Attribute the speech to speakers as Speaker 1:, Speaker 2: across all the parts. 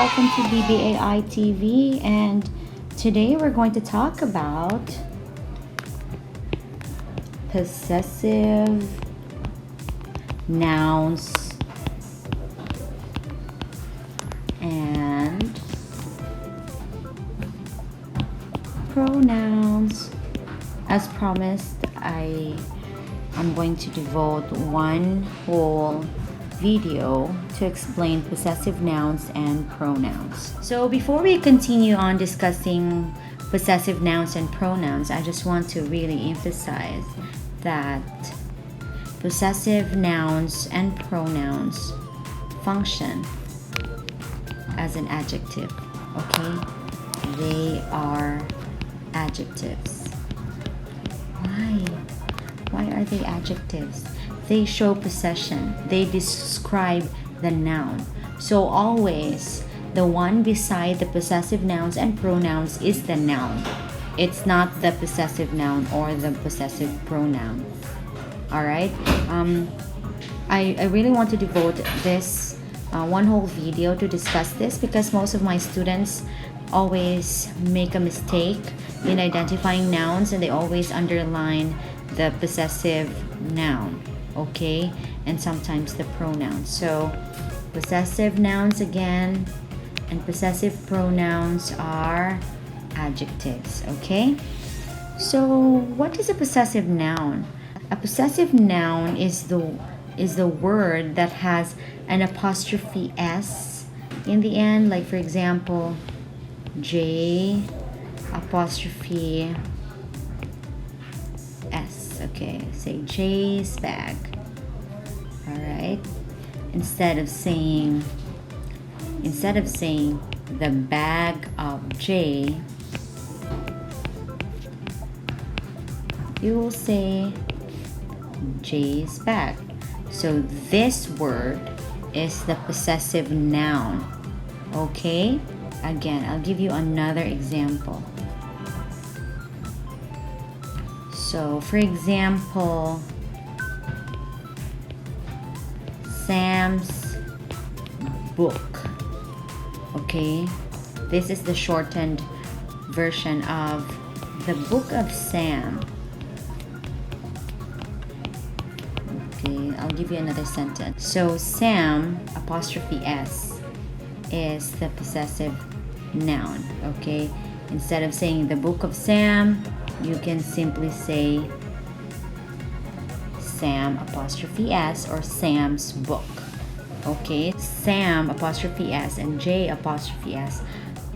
Speaker 1: welcome to BBAI TV, and today we're going to talk about possessive nouns and pronouns. As promised, I am going to devote one whole video to explain possessive nouns and pronouns. So before we continue on discussing possessive nouns and pronouns, I just want to really emphasize that possessive nouns and pronouns function as an adjective, okay? They are adjectives. Why are they adjectives? They show possession. They describe the noun. So always, the one beside the possessive nouns and pronouns is the noun. It's not the possessive noun or the possessive pronoun. Alright? I really want to devote this one whole video to discuss this because most of my students always make a mistake in identifying nouns, and they always underline the possessive noun, okay, and sometimes the pronoun. So possessive nouns again and possessive pronouns are adjectives, okay? So what is a possessive noun? A possessive noun is the word that has an apostrophe s in the end, like for example J apostrophe S. Okay, say J's bag. All right. Instead of saying the bag of J, you will say J's bag. So this word is the possessive noun. Okay? Again, I'll give you another example. So, for example, Sam's book. Okay? This is the shortened version of the book of Sam. Okay, I'll give you another sentence. So, Sam apostrophe S is the possessive noun, okay? Instead of saying the book of Sam, you can simply say Sam apostrophe S or Sam's book, okay? Sam apostrophe S and J apostrophe S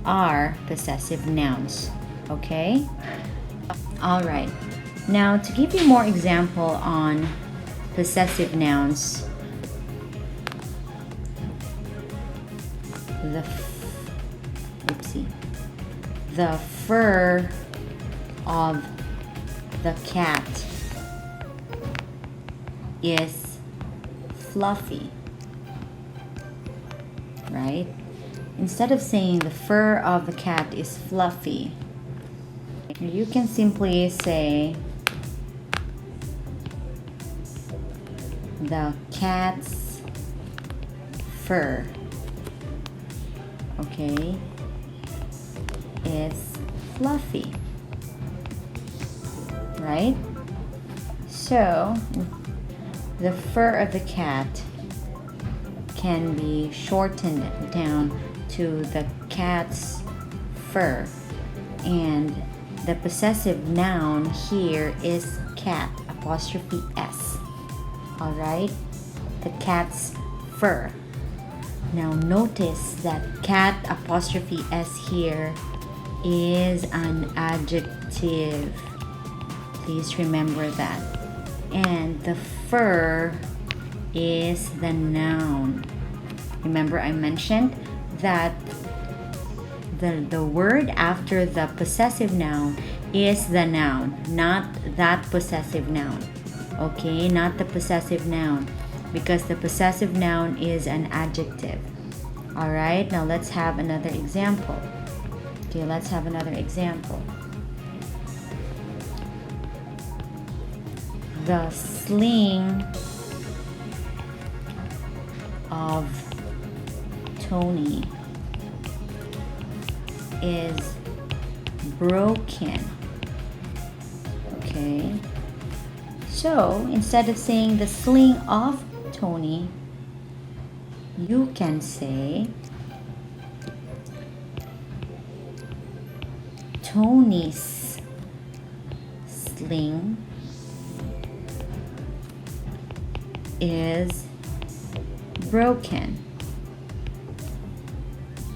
Speaker 1: are possessive nouns, okay? All right, now to give you more example on possessive nouns, the fur of the cat is fluffy, right? Instead of saying the fur of the cat is fluffy, you can simply say the cat's fur, okay, is fluffy, right? So the fur of the cat can be shortened down to the cat's fur, and the possessive noun here is cat apostrophe S. All right, the cat's fur. Now notice that cat apostrophe S here is an adjective. Please remember that. And the fur is the noun. Remember I mentioned that the word after the possessive noun is the noun, not that possessive noun. Okay, not the possessive noun, because the possessive noun is an adjective. All right, now let's have another example. Okay, let's have another example. The sling of Tony is broken. Okay, so instead of saying the sling of Tony, you can say Tony's sling is broken.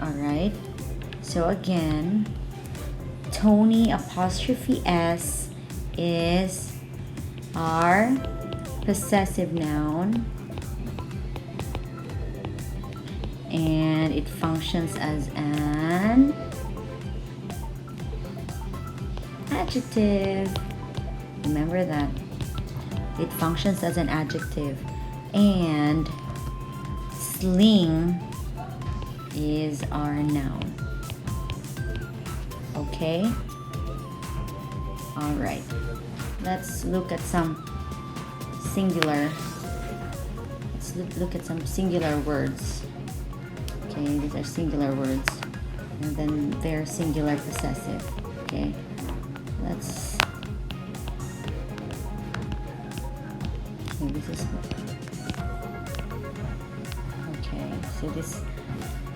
Speaker 1: Alright, so again, Tony apostrophe S is our possessive noun, and it functions as an adjective. Remember that. It functions as an adjective. And sling is our noun. Okay? Alright. Let's look at some singular. Let's look at some singular words. Okay, these are singular words. And then they're singular possessive. Okay? Let's. Okay, this is. Okay, so this.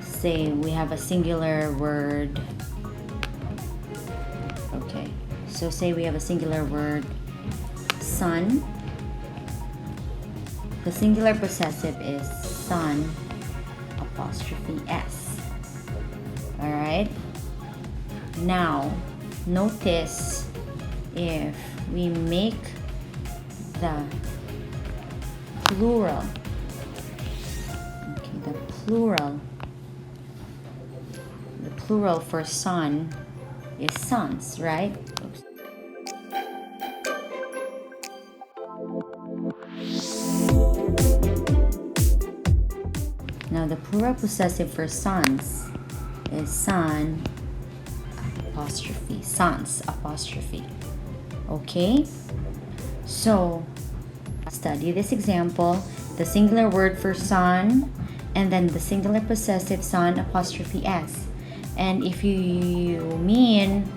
Speaker 1: Say we have a singular word. Okay, so say we have a singular word, son. The singular possessive is son apostrophe S. Alright, now notice if we make the plural, okay, the plural for son is sons, right? Oops. Now the plural possessive for sons is son apostrophe, sons apostrophe. Okay, so study this example, the singular word for son and then the singular possessive son apostrophe S. And if you mean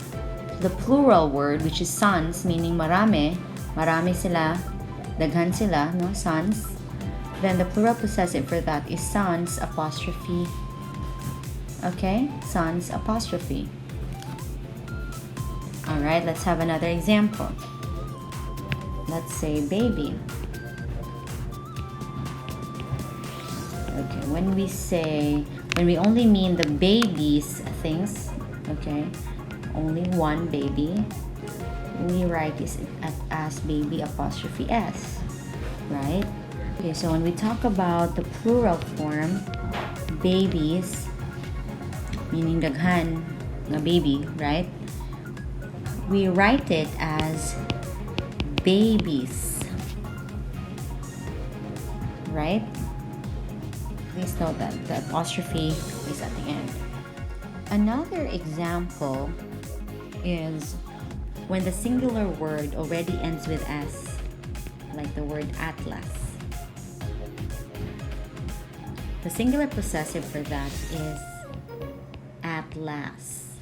Speaker 1: the plural word, which is sons, meaning marami sila, daghan sila, no, sons, then the plural possessive for that is sons apostrophe. Okay, sons apostrophe. Alright, let's have another example. Let's say baby. Okay, when we only mean the baby's things, okay, only one baby, we write this as baby apostrophe S, right? Okay, so when we talk about the plural form, babies, meaning daghan na baby, right? We write it as babies, right? Please note that the apostrophe is at the end. Another example is when the singular word already ends with S, like the word atlas. The singular possessive for that is atlas.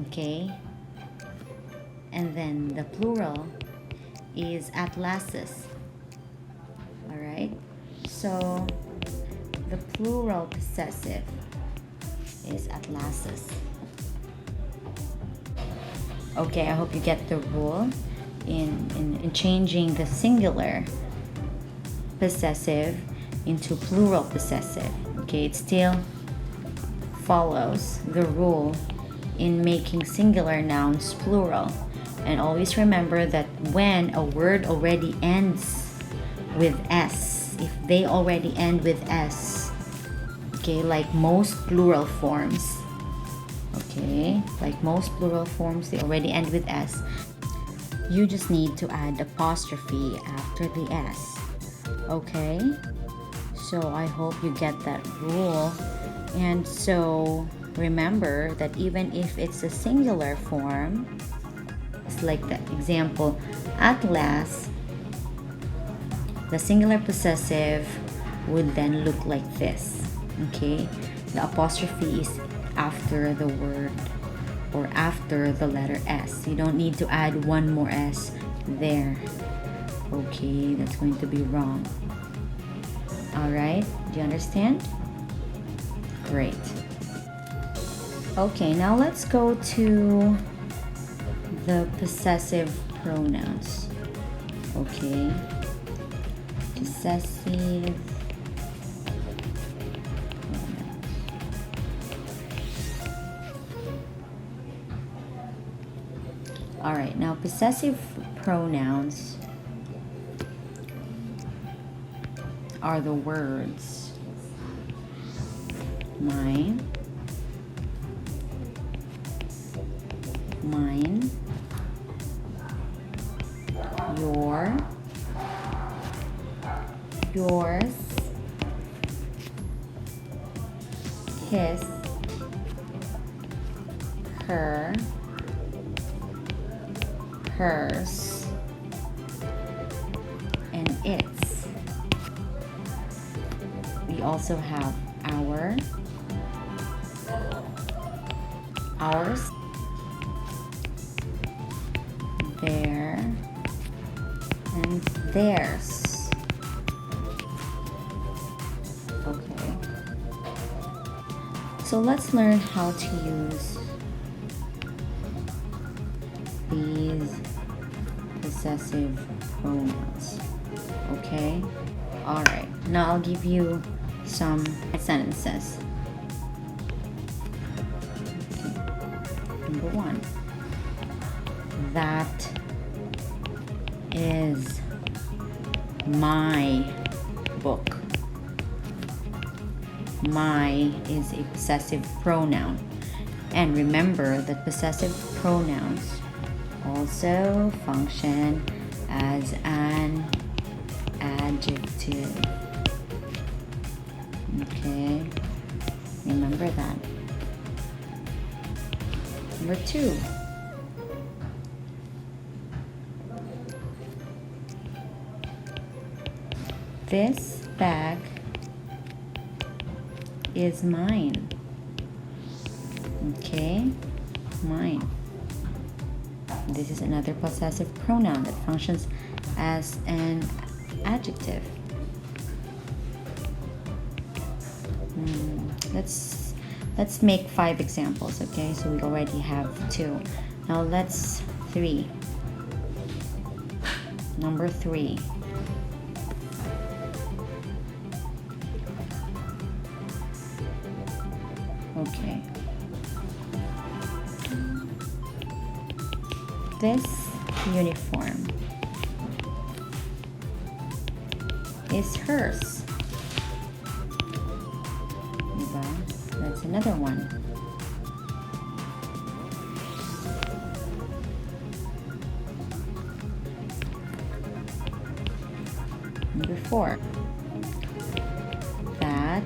Speaker 1: Okay? And then the plural is atlases. Alright? So the plural possessive is atlases. Okay, I hope you get the rule in changing the singular possessive into plural possessive. Okay, it still follows the rule in making singular nouns plural. And always remember that when a word already ends with S, if they already end with S, okay, like most plural forms, okay, like most plural forms, they already end with S, you just need to add apostrophe after the S. Okay, so I hope you get that rule. And so remember that even if it's a singular form, it's like the example atlas, the singular possessive would then look like this. Okay, the apostrophe is after the word or after the letter S. You don't need to add one more S there. Okay, that's going to be wrong. Alright, do you understand? Great. Okay, now let's go to the possessive pronouns. Okay, possessive pronouns. Alright, now possessive pronouns are the words mine, mine, your, yours, his, her, hers, and its. We also have our, ours, their, and theirs. Okay. So let's learn how to use these possessive pronouns. Okay? Alright. Now I'll give you some sentences. Okay. Number 1. That is my book. My is a possessive pronoun. And remember that possessive pronouns also function as an adjective. Okay, remember that. Number 2. This bag is mine. Okay, mine. This is another possessive pronoun that functions as an adjective. Let's make 5 examples, okay? So we already have 2. Now let's 3. Number 3. Okay. This uniform is hers. That's another one. Number 4. That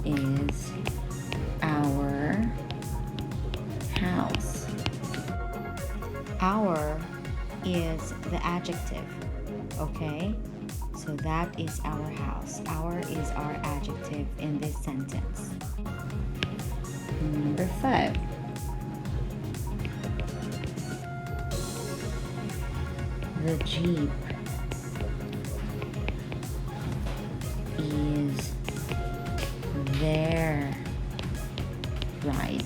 Speaker 1: is our house. Our is the adjective, okay? So that is our house. Our is our adjective in this sentence. Number 5. The Jeep is their ride.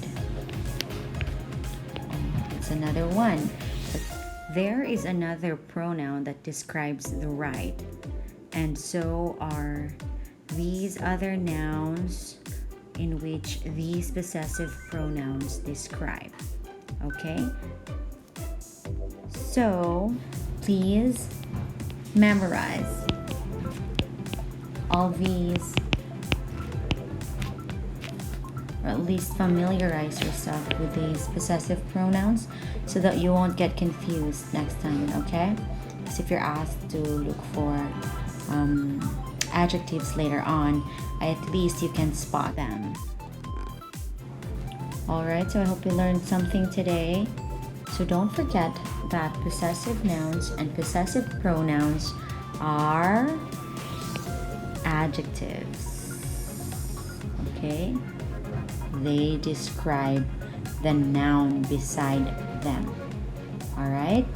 Speaker 1: That's another one. There is another pronoun that describes the ride. And so are these other nouns in which these possessive pronouns describe. Okay? So, please memorize all these, or at least familiarize yourself with these possessive pronouns so that you won't get confused next time, okay? Because if you're asked to look for adjectives later on, at least you can spot them. Alright, so I hope you learned something today. So don't forget that possessive nouns and possessive pronouns are adjectives. Okay? they describe the noun beside them. All right?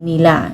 Speaker 1: Nila